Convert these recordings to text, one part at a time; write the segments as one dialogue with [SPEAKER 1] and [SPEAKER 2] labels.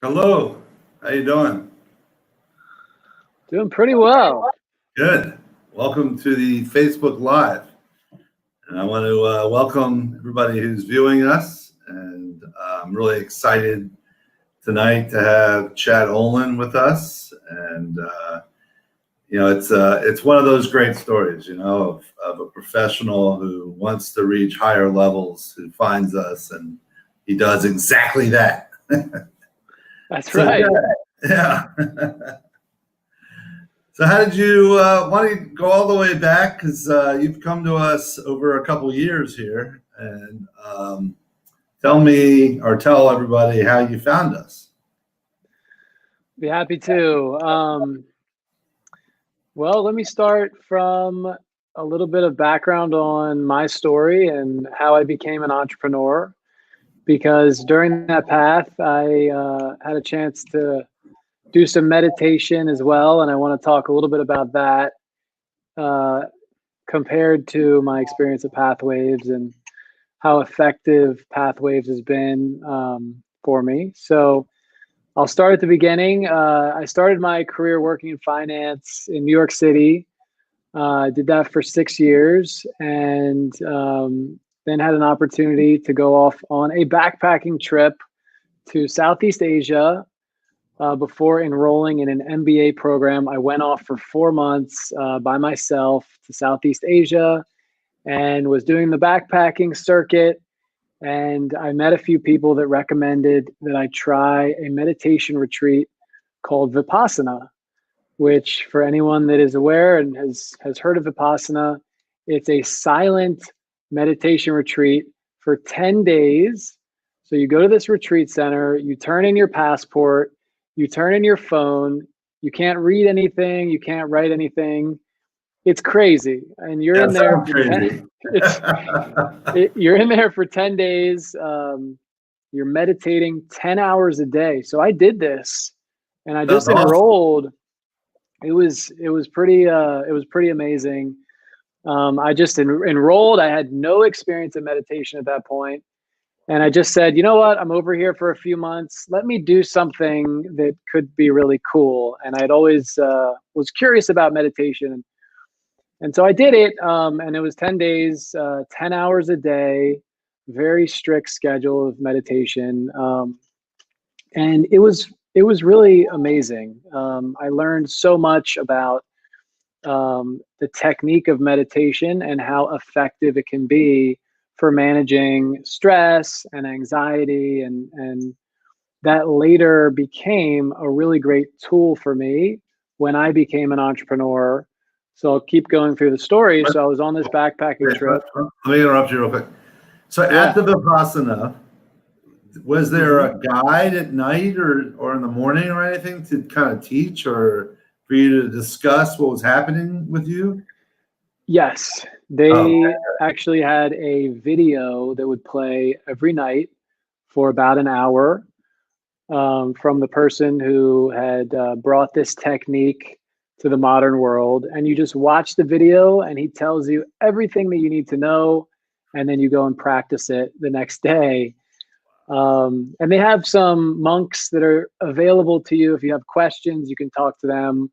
[SPEAKER 1] Hello, how you doing?
[SPEAKER 2] Doing pretty well.
[SPEAKER 1] Good. Welcome to the Facebook Live. And I want to welcome everybody who's viewing us. And I'm really excited tonight to have Chad Olin with us. And, it's one of those great stories, of a professional who wants to reach higher levels, who finds us, and he does exactly that.
[SPEAKER 2] That's
[SPEAKER 1] So,
[SPEAKER 2] right.
[SPEAKER 1] yeah. So how did you, why don't you go all the way back? Because you've come to us over a couple years here, and tell me or tell everybody how you found us.
[SPEAKER 2] Be happy to. Well, let me start from a little bit of background on my story and how I became an entrepreneur. Because during that path, I had a chance to do some meditation as well, and I want to talk a little bit about that uh, compared to my experience at Pathwaves and how effective Pathwaves has been for me. So I'll start at the beginning. I started my career working in finance in New York City. I did that for 6 years and then had an opportunity to go off on a backpacking trip to Southeast Asia before enrolling in an MBA program. I went off for 4 months by myself to Southeast Asia and was doing the backpacking circuit. And I met a few people that recommended that I try a meditation retreat called Vipassana, which for anyone that is aware and has heard of Vipassana, it's a silent meditation retreat for 10 days. So you go to this retreat center, you turn in your passport, you turn in your phone, you can't read anything, you can't write anything. It's crazy. And you're in there for 10, you're in there for 10 days. You're meditating 10 hours a day. So I did this and I
[SPEAKER 1] That's
[SPEAKER 2] just
[SPEAKER 1] awesome.
[SPEAKER 2] enrolled. It was pretty amazing. I just enrolled. I had no experience in meditation at that point. And I just said, you know what? I'm over here for a few months. Let me do something that could be really cool. And I'd always was curious about meditation. And so I did it, and it was 10 days, 10 hours a day, very strict schedule of meditation. And it was really amazing. I learned so much about the technique of meditation and how effective it can be for managing stress and anxiety, and that later became a really great tool for me when I became an entrepreneur. So I'll keep going through the story. So I was on this backpacking trip.
[SPEAKER 1] Let me interrupt you real quick. So at
[SPEAKER 2] Yeah.
[SPEAKER 1] the Vipassana, was there
[SPEAKER 2] hmm
[SPEAKER 1] a guide at night or in the morning or anything to kind of teach or for you to discuss what was happening with you?
[SPEAKER 2] Yes,
[SPEAKER 1] Oh,
[SPEAKER 2] they actually had a video that would play every night for about an hour from the person who had brought this technique to the modern world. And you just watch the video, and he tells you everything that you need to know. And then you go and practice it the next day. And they have some monks that are available to you. If you have questions, you can talk to them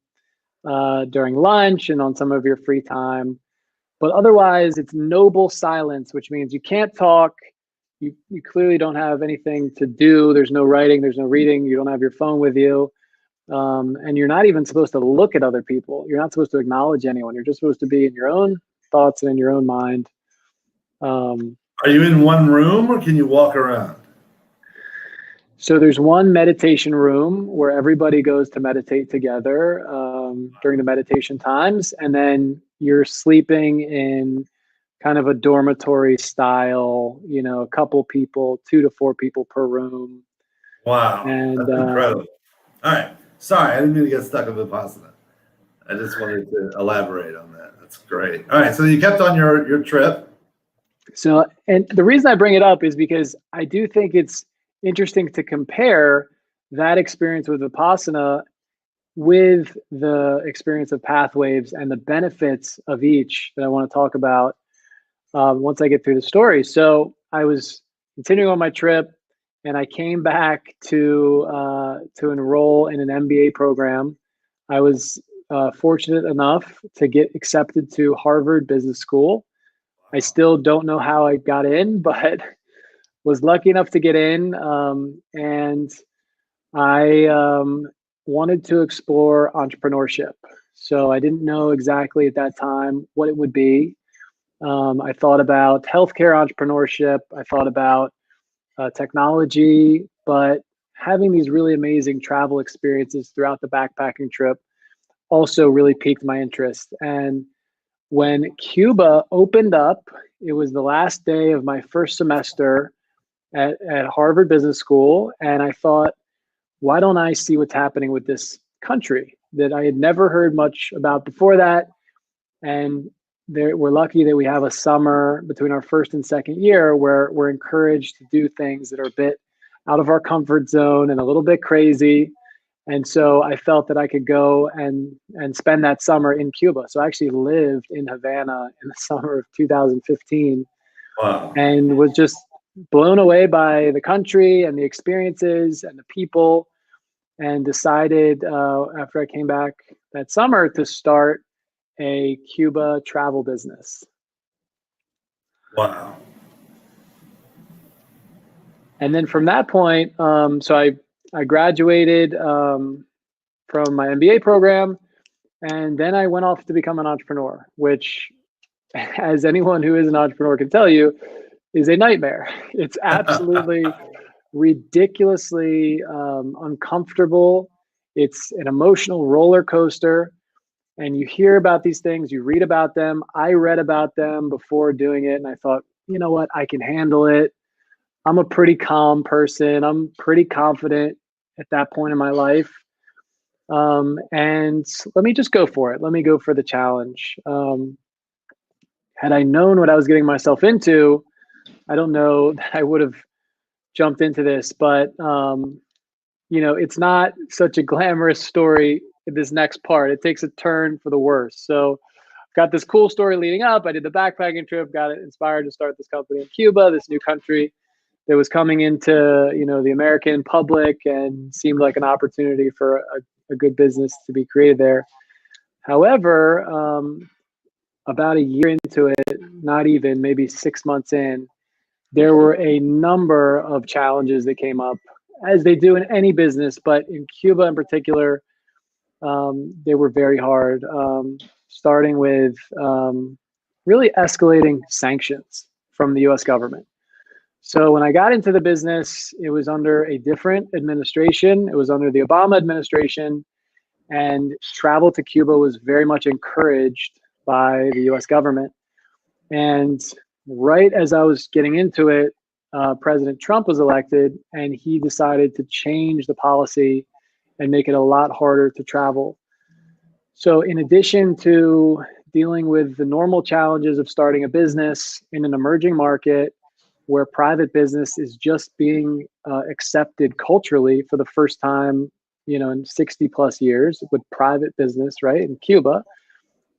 [SPEAKER 2] during lunch and on some of your free time. But otherwise, it's noble silence, which means you can't talk. You clearly don't have anything to do. There's no writing, there's no reading. You don't have your phone with you. And you're not even supposed to look at other people. You're not supposed to acknowledge anyone. You're just supposed to be in your own thoughts and in your own mind. Um,
[SPEAKER 1] are you in one room or can you walk around?
[SPEAKER 2] so there's one meditation room where everybody goes to meditate together during the meditation times. And then you're sleeping in kind of a dormitory style, a couple people, 2 to 4 people per room.
[SPEAKER 1] Wow,
[SPEAKER 2] And
[SPEAKER 1] that's incredible. All right. Sorry, I didn't mean to get stuck in Vipassana. I just wanted to elaborate on that. That's great. All right, so you kept on your trip.
[SPEAKER 2] and the reason I bring it up is because I do think it's interesting to compare that experience with Vipassana with the experience of Pathwaves and the benefits of each that I want to talk about once I get through the story. So I was continuing on my trip, and I came back to enroll in an MBA program. I was fortunate enough to get accepted to Harvard Business School. I still don't know how I got in, but was lucky enough to get in. And I wanted to explore entrepreneurship. So I didn't know exactly at that time what it would be. I thought about healthcare entrepreneurship. I thought about technology, but having these really amazing travel experiences throughout the backpacking trip also really piqued my interest. And when Cuba opened up, it was the last day of my first semester at Harvard Business School. And I thought, why don't I see what's happening with this country that I had never heard much about before that? And we're lucky that we have a summer between our first and second year where we're encouraged to do things that are a bit out of our comfort zone and a little bit crazy. And so I felt that I could go and spend that summer in Cuba. So I actually lived in Havana in the summer of 2015.
[SPEAKER 1] Wow.
[SPEAKER 2] And was just blown away by the country and the experiences and the people, and decided after I came back that summer to start a Cuba travel business.
[SPEAKER 1] Wow.
[SPEAKER 2] And then from that point, so I graduated from my MBA program, and then I went off to become an entrepreneur, which, as anyone who is an entrepreneur can tell you, is a nightmare. It's absolutely ridiculously uncomfortable. It's an emotional roller coaster. And you hear about these things, you read about them. I read about them before doing it, and I thought, you know what, I can handle it. I'm a pretty calm person. I'm pretty confident at that point in my life. And let me just go for it. Let me go for the challenge. Had I known what I was getting myself into, I don't know that I would have jumped into this, but it's not such a glamorous story. This next part, it takes a turn for the worse. So got this cool story leading up. I did the backpacking trip, got inspired to start this company in Cuba, this new country that was coming into, the American public, and seemed like an opportunity for a good business to be created there. However, about a year into it, not even, maybe 6 months in, there were a number of challenges that came up, as they do in any business, but in Cuba in particular, they were very hard, starting with really escalating sanctions from the US government. So when I got into the business, it was under a different administration. It was under the Obama administration, and travel to Cuba was very much encouraged by the US government. And right as I was getting into it, President Trump was elected, and he decided to change the policy and make it a lot harder to travel. So in addition to dealing with the normal challenges of starting a business in an emerging market where private business is just being accepted culturally for the first time, in 60 plus years with private business, right, in Cuba,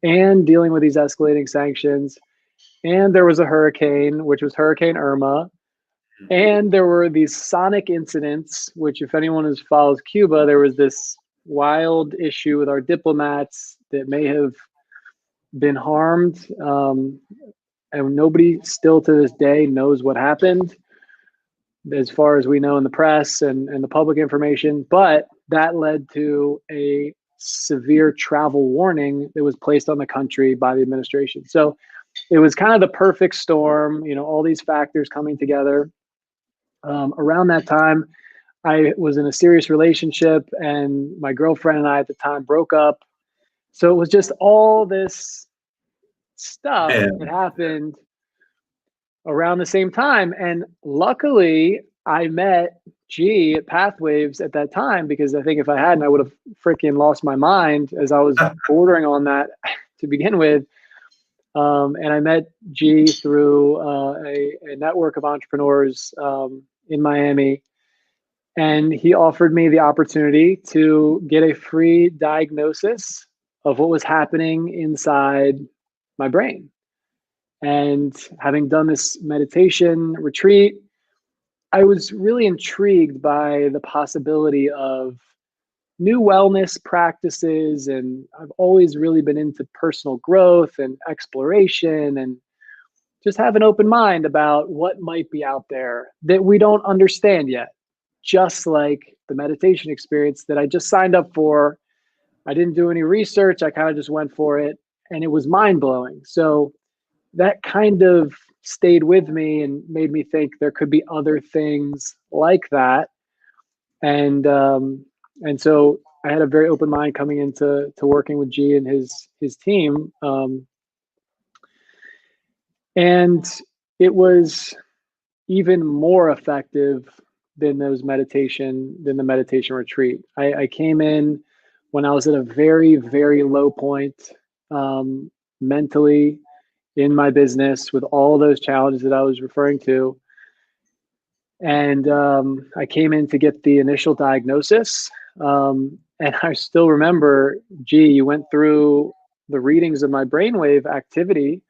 [SPEAKER 2] and dealing with these escalating sanctions. And there was a hurricane, which was Hurricane Irma. And there were these sonic incidents, which, if anyone has follows Cuba, there was this wild issue with our diplomats that may have been harmed. And nobody still to this day knows what happened, as far as we know in the press and the public information. But that led to a severe travel warning that was placed on the country by the administration. So it was kind of the perfect storm, all these factors coming together. Around that time, I was in a serious relationship, and my girlfriend and I at the time broke up. So it was just all this stuff that happened around the same time. And luckily, I met G at Pathwaves at that time, because I think if I hadn't, I would have freaking lost my mind, as I was bordering on that to begin with. And I met G through a network of entrepreneurs in Miami. And he offered me the opportunity to get a free diagnosis of what was happening inside my brain. And having done this meditation retreat, I was really intrigued by the possibility of new wellness practices. And I've always really been into personal growth and exploration, and just have an open mind about what might be out there that we don't understand yet. Just like the meditation experience that I just signed up for, I didn't do any research. I kind of just went for it, and it was mind blowing. So that kind of stayed with me and made me think there could be other things like that. And so I had a very open mind coming into working with G and his team. And it was even more effective than the meditation retreat. I came in when I was at a very, very low point, mentally, in my business, with all those challenges that I was referring to. And I came in to get the initial diagnosis. And I still remember, G, you went through the readings of my brainwave activity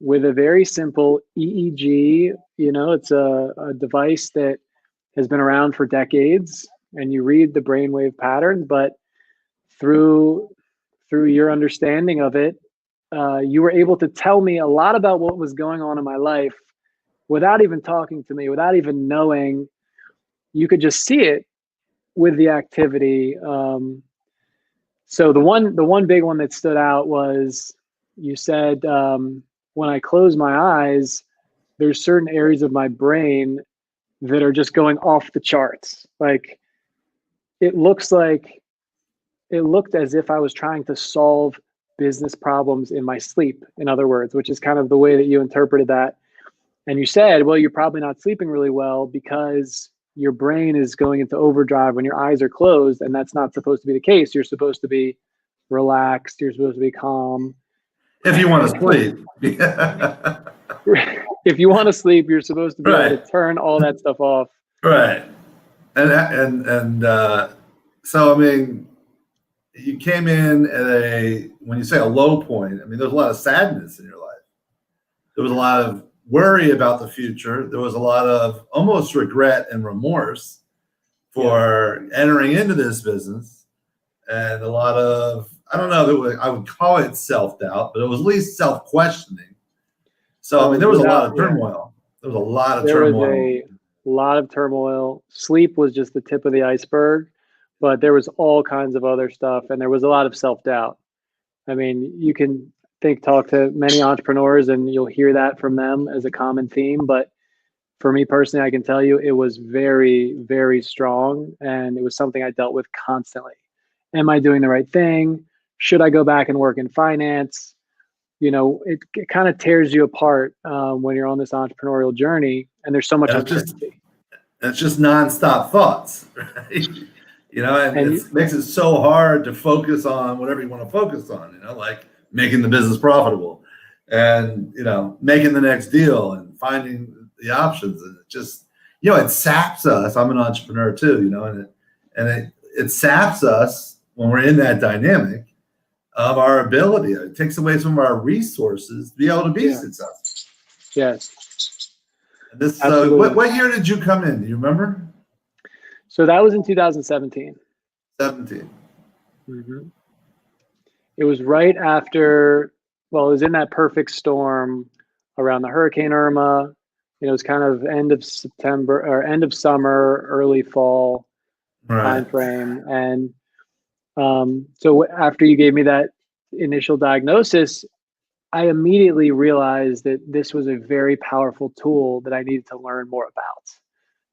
[SPEAKER 2] with a very simple EEG. It's a device that has been around for decades, and you read the brainwave pattern, but through your understanding of it, you were able to tell me a lot about what was going on in my life without even talking to me, without even knowing. You could just see it with the activity. So the one big one that stood out was, you said, when I close my eyes, there's certain areas of my brain that are just going off the charts. Like, it looked as if I was trying to solve business problems in my sleep, in other words, which is kind of the way that you interpreted that. And you said, well, you're probably not sleeping really well because your brain is going into overdrive when your eyes are closed, and that's not supposed to be the case. You're supposed to be relaxed. You're supposed to be calm.
[SPEAKER 1] If you want to sleep.
[SPEAKER 2] If you want to sleep, you're supposed to be able
[SPEAKER 1] Right.
[SPEAKER 2] to turn all that stuff off.
[SPEAKER 1] Right. And so, I mean, you came in at when you say a low point, I mean, there's a lot of sadness in your life. There was a lot of worry about the future. There was a lot of almost regret and remorse for entering into this business, and a lot of, I don't know, I would call it self-doubt, but it was at least self-questioning. So, I mean, there was a lot of turmoil. There was a lot of turmoil.
[SPEAKER 2] There was a lot of turmoil. Sleep was just the tip of the iceberg, but there was all kinds of other stuff, and there was a lot of self-doubt. I mean, you can talk to many entrepreneurs and you'll hear that from them as a common theme. But for me personally, I can tell you it was very, very strong, and it was something I dealt with constantly. Am I doing the right thing? Should I go back and work in finance? It kind of tears you apart when you're on this entrepreneurial journey, and there's so much uncertainty.
[SPEAKER 1] It's just nonstop thoughts, right? And it makes it so hard to focus on whatever you want to focus on, like making the business profitable and, making the next deal and finding the options. And it just, it saps us. I'm an entrepreneur too, and it saps us when we're in that dynamic of our ability. It takes away some of our resources to be able to be successful.
[SPEAKER 2] Yes.
[SPEAKER 1] And this, what year did you come in? Do you remember?
[SPEAKER 2] So that was in 2017.
[SPEAKER 1] 17.
[SPEAKER 2] Mm-hmm. It was right after, it was in that perfect storm around the Hurricane Irma. It was kind of end of September or end of summer, early fall time frame. And so after you gave me that initial diagnosis, I immediately realized that this was a very powerful tool that I needed to learn more about.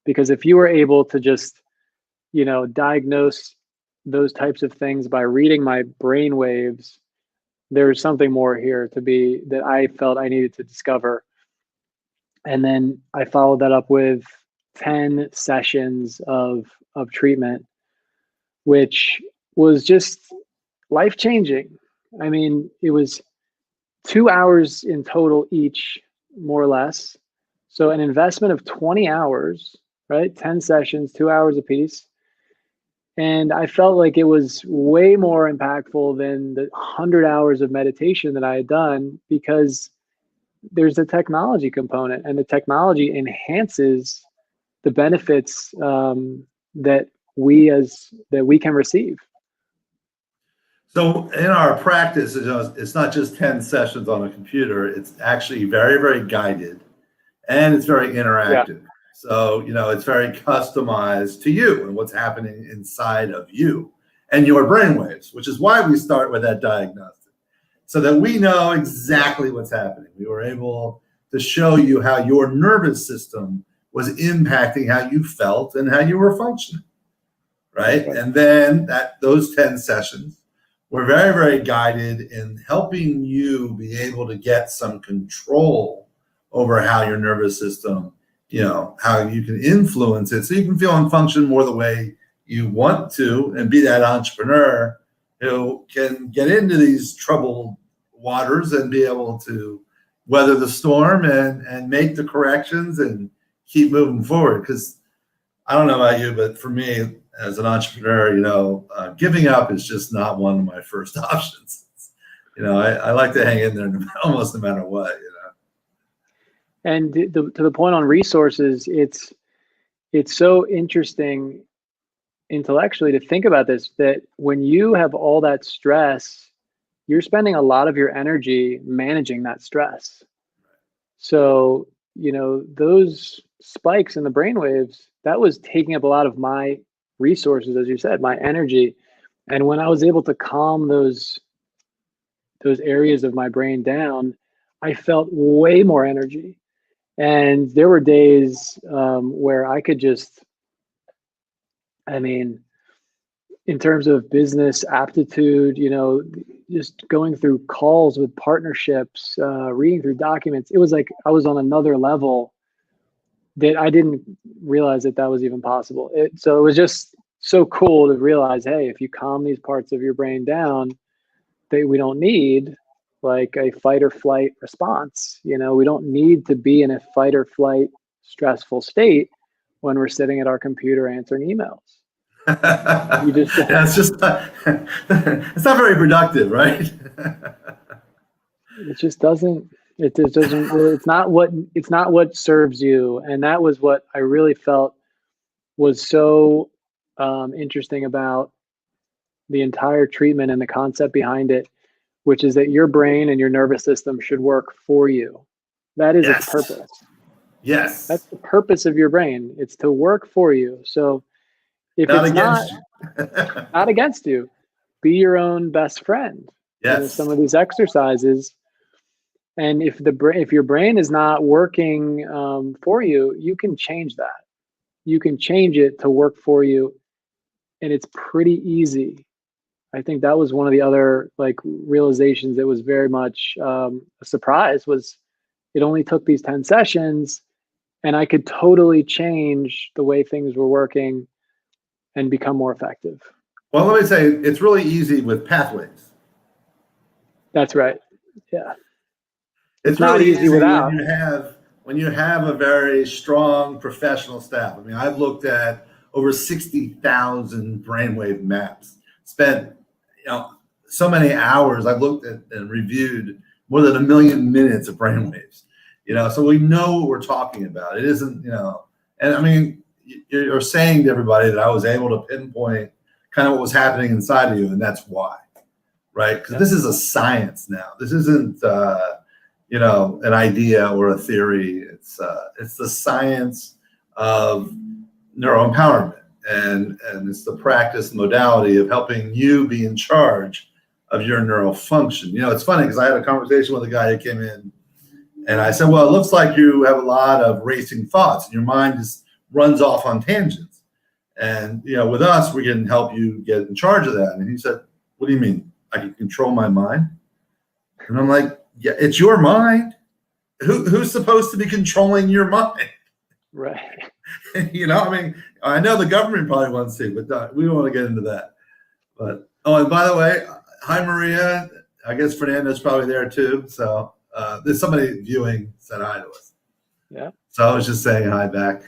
[SPEAKER 2] Because if you were able to just, diagnose those types of things by reading my brain waves, there's something more here that I felt I needed to discover. And then I followed that up with 10 sessions of treatment, which was just life-changing. I mean, it was 2 hours in total each, more or less. So an investment of 20 hours, right? 10 sessions, 2 hours apiece. And I felt like it was way more impactful than the 100 hours of meditation that I had done, because there's a technology component, and the technology enhances the benefits that we can receive.
[SPEAKER 1] So in our practice, it's not just 10 sessions on a computer. It's actually very, very guided, and it's very interactive. Yeah. So, it's very customized to you and what's happening inside of you and your brainwaves, which is why we start with that diagnostic, so that we know exactly what's happening. We were able to show you how your nervous system was impacting how you felt and how you were functioning, right? And then those 10 sessions were very, very guided in helping you be able to get some control over how your nervous system, how you can influence it so you can feel and function more the way you want to and be that entrepreneur who can get into these troubled waters and be able to weather the storm and make the corrections and keep moving forward. Because I don't know about you, but for me as an entrepreneur, giving up is just not one of my first options. I like to hang in there almost no matter what.
[SPEAKER 2] And to the point on resources, it's so interesting intellectually to think about this, that when you have all that stress, you're spending a lot of your energy managing that stress. So, those spikes in the brainwaves, that was taking up a lot of my resources, as you said, my energy. And when I was able to calm those areas of my brain down, I felt way more energy. And there were days where I could in terms of business aptitude, just going through calls with partnerships, reading through documents, it was like I was on another level that I didn't realize that was even possible. So it was just so cool to realize, hey, if you calm these parts of your brain down, we don't need like a fight or flight response. We don't need to be in a fight or flight stressful state when we're sitting at our computer answering emails.
[SPEAKER 1] It's just it's not very productive, right?
[SPEAKER 2] It just doesn't. It's not what serves you, and that was what I really felt was so interesting about the entire treatment and the concept behind it, which is that your brain and your nervous system should work for you. That is its purpose.
[SPEAKER 1] Yes.
[SPEAKER 2] That's the purpose of your brain. It's to work for you. So if
[SPEAKER 1] not
[SPEAKER 2] it's
[SPEAKER 1] against
[SPEAKER 2] not against you, be your own best friend.
[SPEAKER 1] Yes.
[SPEAKER 2] Some of these exercises, and if your brain is not working for you, you can change that. You can change it to work for you, and it's pretty easy. I think that was one of the other realizations that was very much a surprise. Was it only took these 10 sessions, and I could totally change the way things were working and become more effective.
[SPEAKER 1] Well, let me say, it's really easy with pathways.
[SPEAKER 2] That's right. Yeah.
[SPEAKER 1] It's not really easy without. When you have a very strong professional staff. I've looked at over 60,000 brainwave maps, spent so many hours. I've looked at and reviewed more than 1 million minutes of brainwaves. So we know what we're talking about. It isn't, and you're saying to everybody that I was able to pinpoint kind of what was happening inside of you, and that's why, right? Because this is a science now. This isn't, an idea or a theory. It's the science of neuroempowerment, and it's the practice modality of helping you be in charge of your neural function. It's funny because I had a conversation with a guy who came in, and I said, well, it looks like you have a lot of racing thoughts, and your mind just runs off on tangents. And, with us, we can help you get in charge of that. And he said, what do you mean? I can control my mind? And I'm like, yeah, it's your mind. Who's supposed to be controlling your mind?
[SPEAKER 2] Right.
[SPEAKER 1] I know the government probably wants to, but we don't want to get into that. But, and by the way, hi, Maria. I guess Fernando's probably there too. So there's somebody viewing said hi to us.
[SPEAKER 2] Yeah.
[SPEAKER 1] So I was just saying hi back.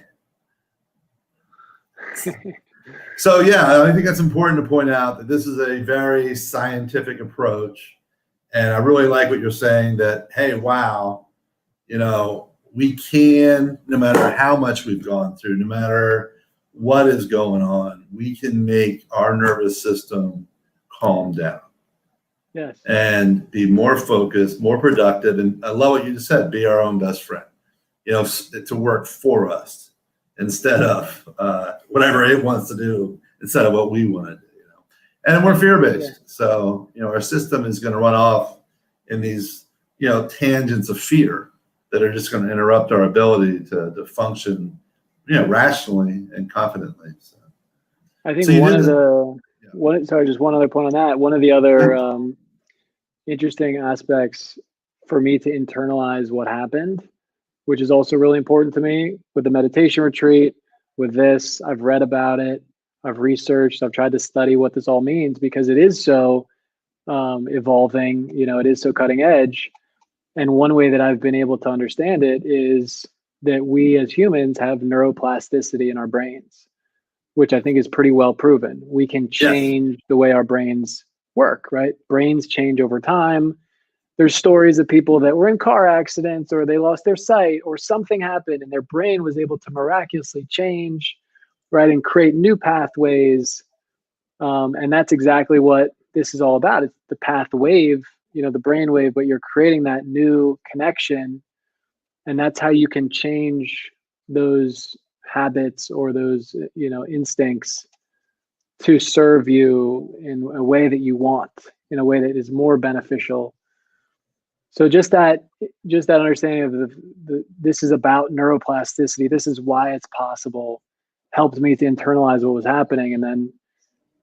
[SPEAKER 1] So yeah, I think that's important to point out that this is a very scientific approach, and I really like what you're saying. That hey, wow, we can, no matter how much we've gone through, no matter what is going on, we can make our nervous system calm down.
[SPEAKER 2] Yes.
[SPEAKER 1] And be more focused, more productive. And I love what you just said, be our own best friend, to work for us instead of whatever it wants to do, instead of what we want to do. And we're fear-based.
[SPEAKER 2] Yeah.
[SPEAKER 1] So, our system is going to run off in these, tangents of fear that are just going to interrupt our ability to function, rationally and confidently. So
[SPEAKER 2] I think just one other point on that. One of the other interesting aspects for me to internalize what happened, which is also really important to me with the meditation retreat, with this, I've read about it, I've researched, I've tried to study what this all means, because it is so evolving, it is so cutting edge. And one way that I've been able to understand it is that we as humans have neuroplasticity in our brains, which I think is pretty well proven. We can change the way our brains work, right? Brains change over time. There's stories of people that were in car accidents, or they lost their sight, or something happened and their brain was able to miraculously change, right? And create new pathways. And that's exactly what this is all about. It's the path wave, the brain wave, but you're creating that new connection. And that's how you can change those habits or those, instincts to serve you in a way that you want, in a way that is more beneficial. So just that understanding of this is about neuroplasticity. This is why it's possible. Helped me to internalize what was happening, and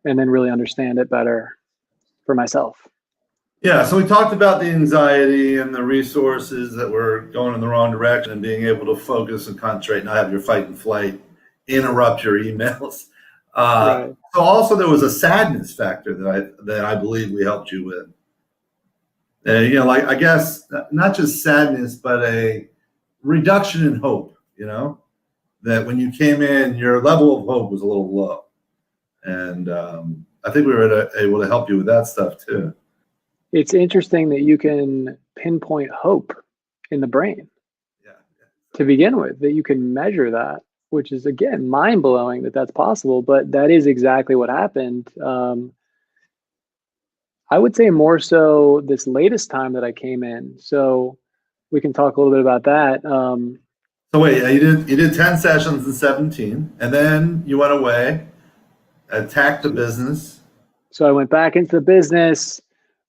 [SPEAKER 2] then really understand it better for myself.
[SPEAKER 1] Yeah, so we talked about the anxiety and the resources that were going in the wrong direction, and being able to focus and concentrate and not have your fight and flight interrupt your emails.
[SPEAKER 2] Right.
[SPEAKER 1] So also there was a sadness factor that I believe we helped you with. I guess not just sadness, but a reduction in hope, that when you came in, your level of hope was a little low. And I think we were able to help you with that stuff too.
[SPEAKER 2] It's interesting that you can pinpoint hope in the brain to begin with, that you can measure that, which is, again, mind-blowing that that's possible, but that is exactly what happened. I would say more so this latest time that I came in. So we can talk a little bit about that.
[SPEAKER 1] So wait, you did 10 sessions in 17, and then you went away, attacked the business.
[SPEAKER 2] So I went back into the business,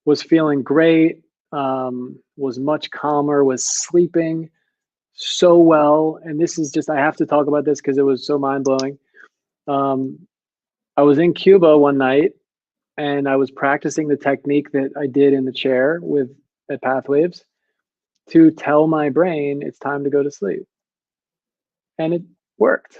[SPEAKER 2] was feeling great, was much calmer, was sleeping so well. And this is just, I have to talk about this because it was so mind-blowing. I was in Cuba one night, and I was practicing the technique that I did in the chair at Pathwaves to tell my brain it's time to go to sleep. And it worked.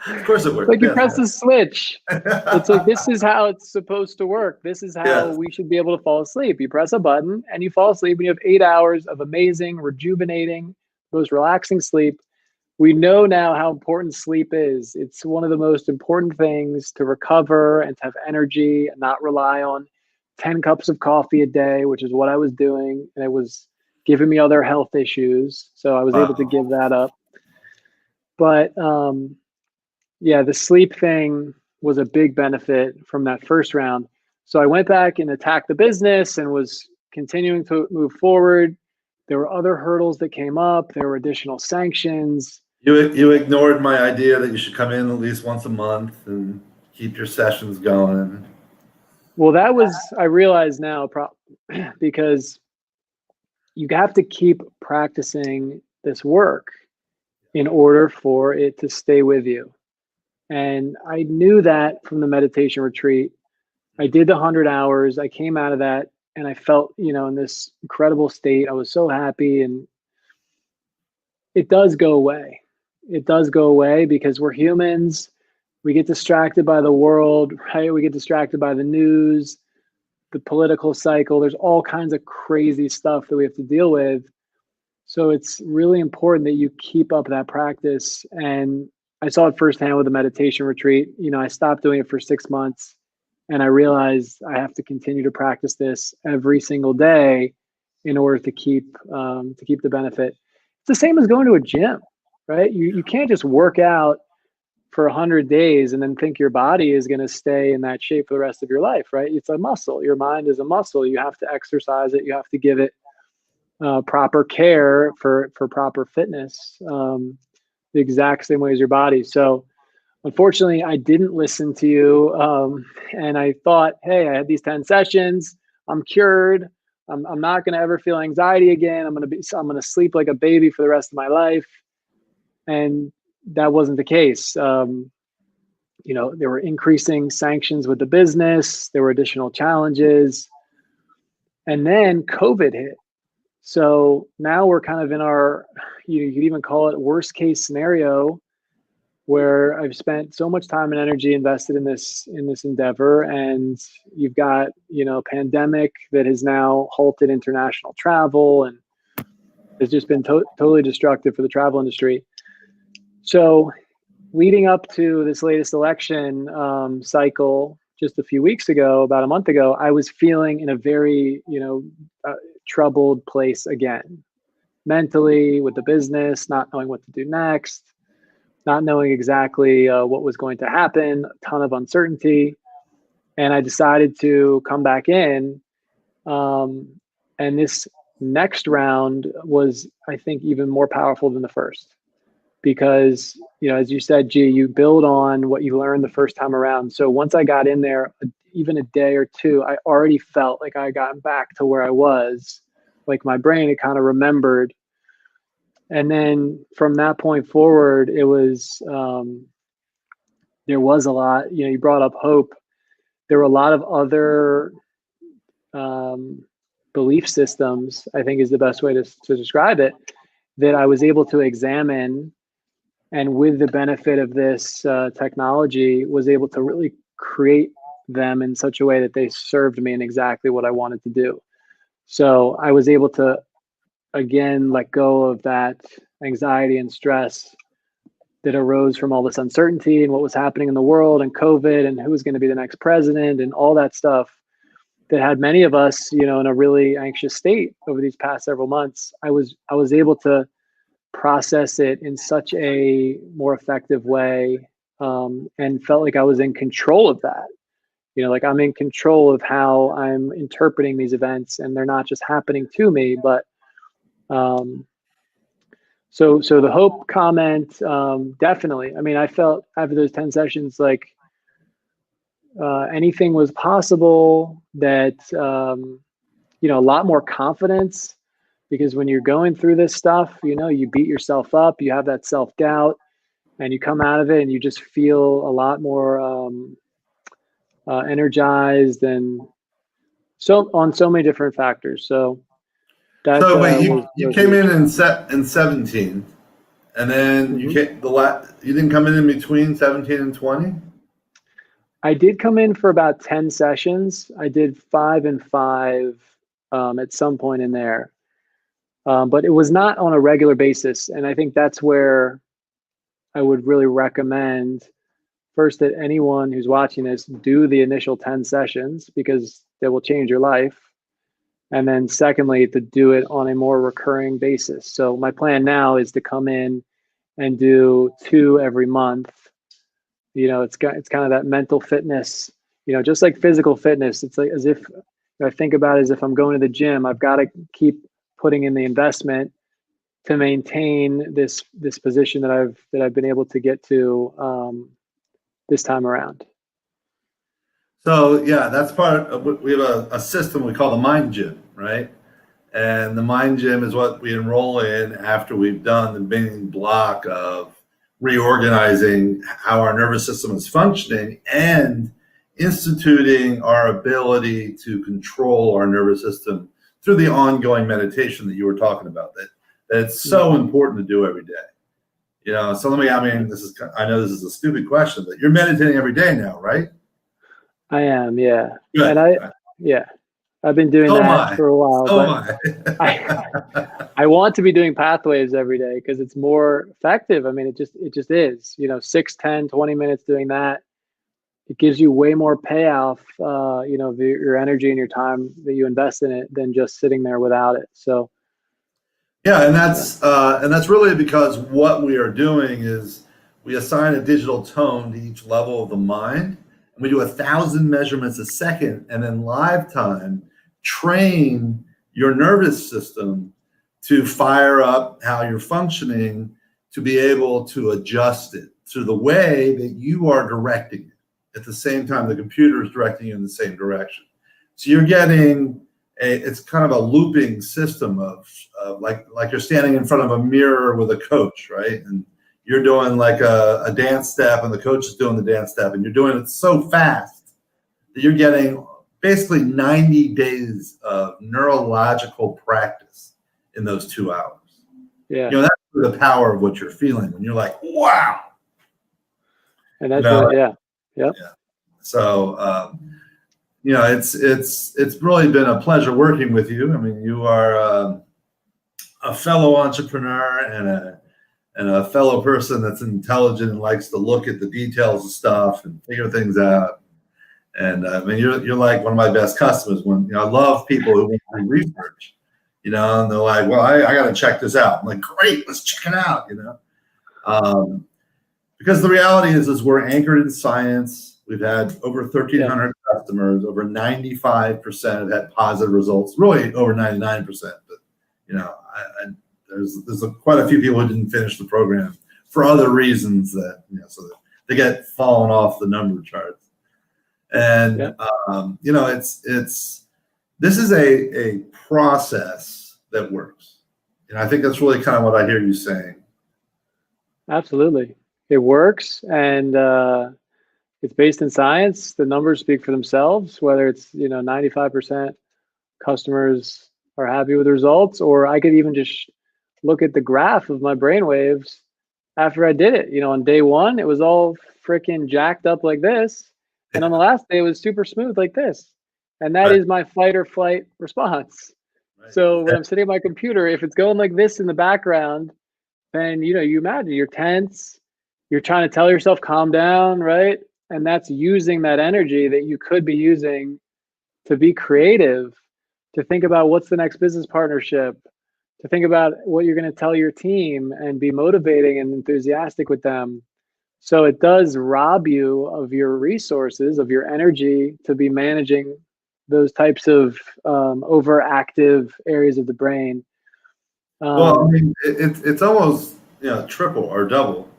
[SPEAKER 1] Of course it works.
[SPEAKER 2] Like you press the switch. It's like, this is how it's supposed to work. This is how we should be able to fall asleep. You press a button and you fall asleep, and you have 8 hours of amazing, rejuvenating, most relaxing sleep. We know now how important sleep is. It's one of the most important things to recover and to have energy and not rely on 10 cups of coffee a day, which is what I was doing. And it was giving me other health issues. So I was able to give that up. But the sleep thing was a big benefit from that first round. So I went back and attacked the business and was continuing to move forward. There were other hurdles that came up. There were additional sanctions.
[SPEAKER 1] You ignored my idea that you should come in at least once a month and keep your sessions going.
[SPEAKER 2] Well, that was, I realize now, because you have to keep practicing this work in order for it to stay with you. And I knew that from the meditation retreat. I did the 100 hours. I came out of that and I felt, in this incredible state. I was so happy, and it does go away. It does go away because we're humans. We get distracted by the world, right? We get distracted by the news, the political cycle. There's all kinds of crazy stuff that we have to deal with. So it's really important that you keep up that practice. And I saw it firsthand with the meditation retreat. I stopped doing it for 6 months, and I realized I have to continue to practice this every single day in order to keep the benefit. It's the same as going to a gym, right? You can't just work out for 100 days and then think your body is going to stay in that shape for the rest of your life, right? It's a muscle. Your mind is a muscle. You have to exercise it. You have to give it proper care for proper fitness, the exact same way as your body. So unfortunately, I didn't listen to you, and I thought, hey, I had these 10 sessions. I'm cured. I'm not going to ever feel anxiety again. I'm going to sleep like a baby for the rest of my life. And that wasn't the case. There were increasing sanctions with the business. There were additional challenges. And then COVID hit. So now we're kind of in our, you could even call it worst case scenario, where I've spent so much time and energy invested in this endeavor, and you've got pandemic that has now halted international travel and has just been totally destructive for the travel industry. So leading up to this latest election cycle just a few weeks ago, about a month ago, I was feeling in a very troubled place again, mentally, with the business, not knowing what to do next, not knowing exactly what was going to happen, a ton of uncertainty. And I decided to come back in. And this next round was, I think, even more powerful than the first. Because, as you said, G, you build on what you learned the first time around. So once I got in there, even a day or two, I already felt like I got back to where I was. Like my brain had kind of remembered. And then from that point forward, it was, there was a lot, you brought up hope. There were a lot of other belief systems, I think is the best way to describe it, that I was able to examine. And with the benefit of this technology, was able to really create them in such a way that they served me in exactly what I wanted to do. So I was able to, again, let go of that anxiety and stress that arose from all this uncertainty and what was happening in the world and COVID and who was going to be the next president and all that stuff that had many of us, in a really anxious state over these past several months. I was able to process it in such a more effective way, and felt like I was in control of that. Like I'm in control of how I'm interpreting these events, and they're not just happening to me, but so the hope comment, definitely. I mean, I felt after those 10 sessions like anything was possible, that a lot more confidence. Because when you're going through this stuff, you beat yourself up, you have that self-doubt, and you come out of it and you just feel a lot more energized, and so on so many different factors. So that.
[SPEAKER 1] So wait, you came in 17, and then you didn't come in between 17 and 20?
[SPEAKER 2] I did come in for about 10 sessions. I did 5 and 5 at some point in there. But it was not on a regular basis. And I think that's where I would really recommend first that anyone who's watching this do the initial 10 sessions, because they will change your life. And then secondly, to do it on a more recurring basis. So my plan now is to come in and do 2 every month. It's kind of that mental fitness, just like physical fitness. It's like as if I think about it as if I'm going to the gym, I've got to keep putting in the investment to maintain this position that I've been able to get to this time around.
[SPEAKER 1] So yeah, that's part of, we have a system we call the Mind Gym, right? And the Mind Gym is what we enroll in after we've done the main block of reorganizing how our nervous system is functioning and instituting our ability to control our nervous system through the ongoing meditation that you were talking about, that it's so important to do every day. So I know this is a stupid question, but you're meditating every day now, right?
[SPEAKER 2] I am, yeah.
[SPEAKER 1] Good.
[SPEAKER 2] And I've been doing that for a while. I want to be doing pathways every day because it's more effective. I mean, it just is, 6, 10, 20 minutes doing that it gives you way more payoff, your energy and your time that you invest in it than just sitting there without it. So
[SPEAKER 1] Yeah, and that's really because what we are doing is we assign a digital tone to each level of the mind, and we do 1,000 measurements a second, and in live time, train your nervous system to fire up how you're functioning to be able to adjust it to the way that you are directing it. At the same time, the computer is directing you in the same direction. So you're getting it's kind of a looping system of like you're standing in front of a mirror with a coach, right? And you're doing like a dance step and the coach is doing the dance step and you're doing it so fast that you're getting basically 90 days of neurological practice in those 2 hours.
[SPEAKER 2] yeah,
[SPEAKER 1] That's the power of what you're feeling when you're like, wow.
[SPEAKER 2] and that's really, yeah.
[SPEAKER 1] Yeah. So, it's really been a pleasure working with you. I mean, you are a fellow entrepreneur and a fellow person that's intelligent and likes to look at the details of stuff and figure things out. And I mean, you're like one of my best customers. When I love people who want to do research, and they're like, well, I got to check this out. I'm like, great, let's check it out. Because the reality is we're anchored in science. We've had over 1,300 customers. Over 95% have had positive results. Really, over 99%. But there's quite a few people who didn't finish the program for other reasons that so that they get fallen off the number charts. And this is a process that works. And I think that's really kind of what I hear you saying.
[SPEAKER 2] Absolutely. It works, and it's based in science. The numbers speak for themselves, whether it's 95% customers are happy with the results, or I could even just look at the graph of my brain waves after I did it. On day one, it was all freaking jacked up like this, and on the last day, it was super smooth like this. And that is my fight or flight response. Right. So when I'm sitting at my computer, if it's going like this in the background, then you imagine you're tense. You're trying to tell yourself, calm down, right? And that's using that energy that you could be using to be creative, to think about what's the next business partnership, to think about what you're going to tell your team and be motivating and enthusiastic with them. So it does rob you of your resources, of your energy to be managing those types of overactive areas of the brain.
[SPEAKER 1] Well, I mean, it's almost triple or double.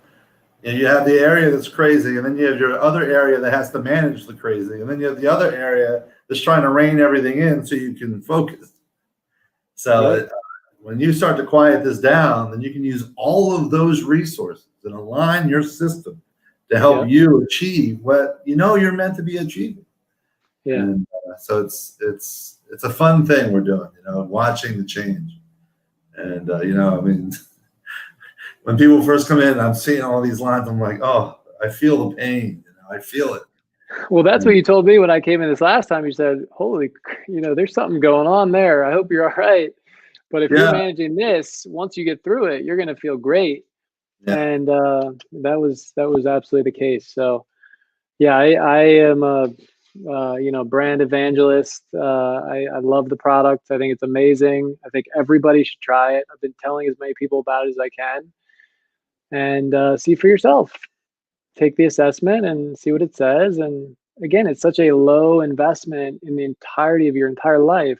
[SPEAKER 1] You have the area that's crazy, and then you have your other area that has to manage the crazy, and then you have the other area that's trying to rein everything in so you can focus. So when you start to quiet this down, then you can use all of those resources and align your system to help you achieve what you're meant to be achieving. Yeah. And so it's a fun thing we're doing, watching the change. And I mean. When people first come in, I'm seeing all these lines. I'm like, oh, I feel the pain. I feel it.
[SPEAKER 2] Well, that's what you told me when I came in this last time. You said, holy, there's something going on there. I hope you're all right. But if you're managing this, once you get through it, you're going to feel great. Yeah. And that was absolutely the case. So, yeah, I am a brand evangelist. I love the product. I think it's amazing. I think everybody should try it. I've been telling as many people about it as I can. And see for yourself. Take the assessment and see what it says. And again, it's such a low investment in the entirety of your entire life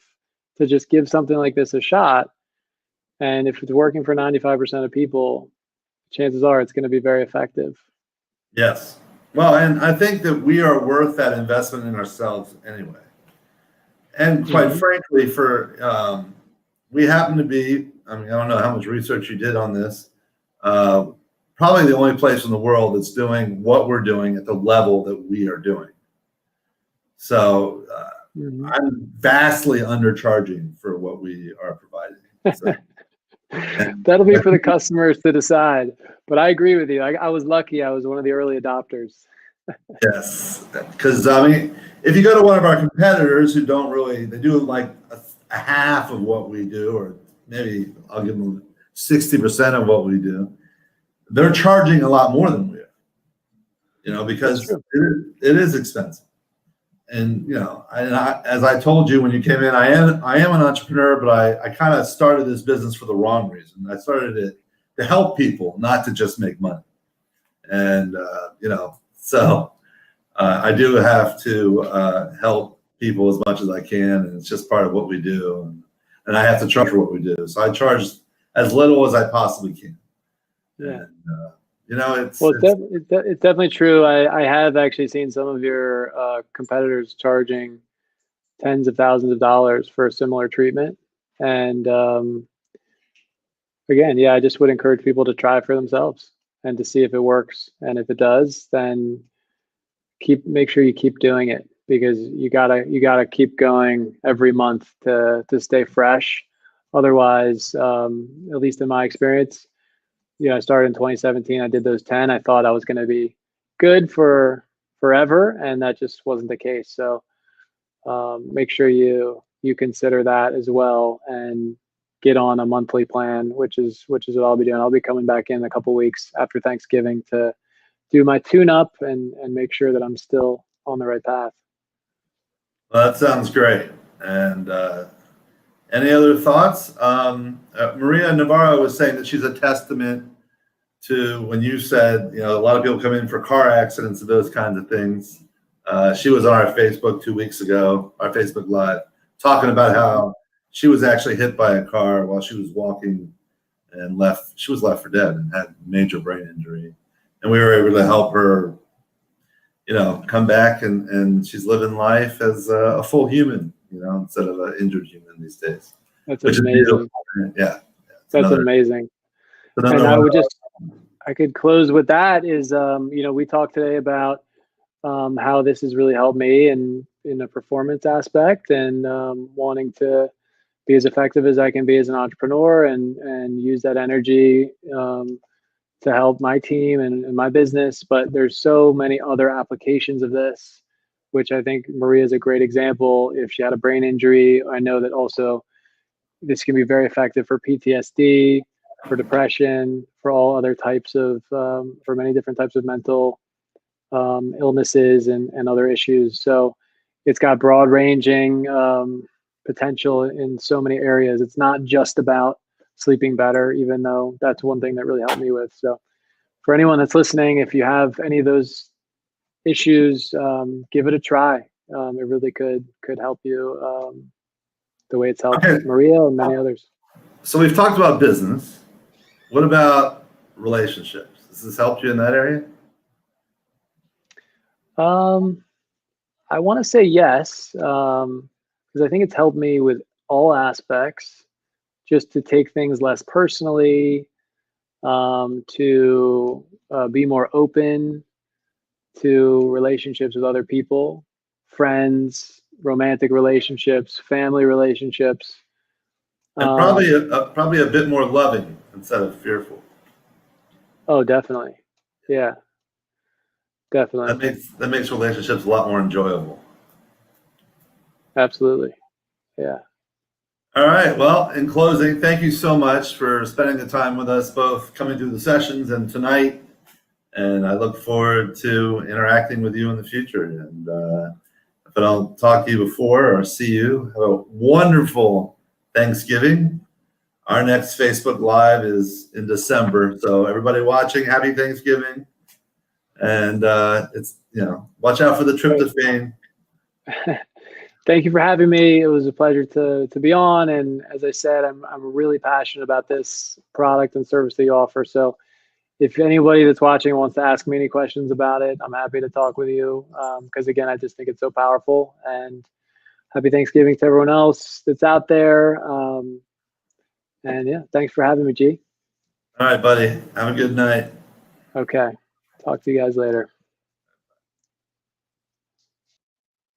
[SPEAKER 2] to just give something like this a shot. And if it's working for 95% of people, chances are it's going to be very effective.
[SPEAKER 1] Yes. Well, and I think that we are worth that investment in ourselves anyway. And quite frankly, we happen to be, I don't know how much research you did on this, probably the only place in the world that's doing what we're doing at the level that we are doing. So I'm vastly undercharging for what we are providing. So,
[SPEAKER 2] that'll be for the customers to decide. But I agree with you. I was lucky. I was one of the early adopters.
[SPEAKER 1] Yes, because if you go to one of our competitors who don't really, they do like a half of what we do, or maybe I'll give them 60% of what we do. They're charging a lot more than we are. because
[SPEAKER 2] true.
[SPEAKER 1] it is expensive. And as I told you when you came in, I am an entrepreneur, but I kind of started this business for the wrong reason. I started it to help people, not to just make money. And so I do have to help people as much as I can, and it's just part of what we do. And I have to charge for what we do. So I charge as little as I possibly can.
[SPEAKER 2] Yeah.
[SPEAKER 1] And, it's
[SPEAKER 2] definitely true. I have actually seen some of your competitors charging tens of thousands of dollars for a similar treatment. And again, I just would encourage people to try for themselves and to see if it works. And if it does, then make sure you keep doing it, because you gotta keep going every month to stay fresh. Otherwise, at least in my experience, I started in 2017. I did those 10. I thought I was going to be good for forever, and that just wasn't the case. So make sure you consider that as well, and get on a monthly plan, which is what I'll be doing. I'll be coming back in a couple weeks after Thanksgiving to do my tune-up and make sure that I'm still on the right path.
[SPEAKER 1] Well, that sounds great. And any other thoughts? Maria Navarro was saying that she's a testament to when you said, a lot of people come in for car accidents and those kinds of things. She was on our Facebook 2 weeks ago, our Facebook Live, talking about how she was actually hit by a car while she was walking and she was left for dead and had major brain injury. And we were able to help her, come back, and she's living life as a full human, instead of an injured human these days.
[SPEAKER 2] That's amazing.
[SPEAKER 1] Yeah.
[SPEAKER 2] That's amazing. And I could close with that is, we talked today about how this has really helped me in a performance aspect, and wanting to be as effective as I can be as an entrepreneur, and use that energy to help my team and my business. But there's so many other applications of this, which I think Maria is a great example. If she had a brain injury, I know that also this can be very effective for PTSD, for depression, for all other types of, for many different types of mental illnesses and other issues. So it's got broad ranging potential in so many areas. It's not just about sleeping better, even though that's one thing that really helped me with. So for anyone that's listening, if you have any of those issues, give it a try. It really could help you the way it's helped Maria and many others.
[SPEAKER 1] So we've talked about business. What about relationships? Does this help you in that area?
[SPEAKER 2] I want to say yes, because I think it's helped me with all aspects, just to take things less personally, to be more open to relationships with other people, friends, romantic relationships, family relationships.
[SPEAKER 1] And probably a bit more loving instead of fearful.
[SPEAKER 2] Oh, definitely. Yeah, definitely.
[SPEAKER 1] That makes relationships a lot more enjoyable.
[SPEAKER 2] Absolutely. Yeah.
[SPEAKER 1] All right. Well, in closing, thank you so much for spending the time with us, both coming through the sessions and tonight. And I look forward to interacting with you in the future. And if I don't talk to you before or see you, have a wonderful Thanksgiving. Our next Facebook Live is in December. So everybody watching, happy Thanksgiving. And it's, watch out for the tryptophan.
[SPEAKER 2] Thank you for having me. It was a pleasure to be on. And as I said, I'm really passionate about this product and service that you offer. So if anybody that's watching wants to ask me any questions about it, I'm happy to talk with you. Because again, I just think it's so powerful. And happy Thanksgiving to everyone else that's out there. And yeah, thanks for having me, G.
[SPEAKER 1] All right, buddy. Have a good night.
[SPEAKER 2] Okay. Talk to you guys later.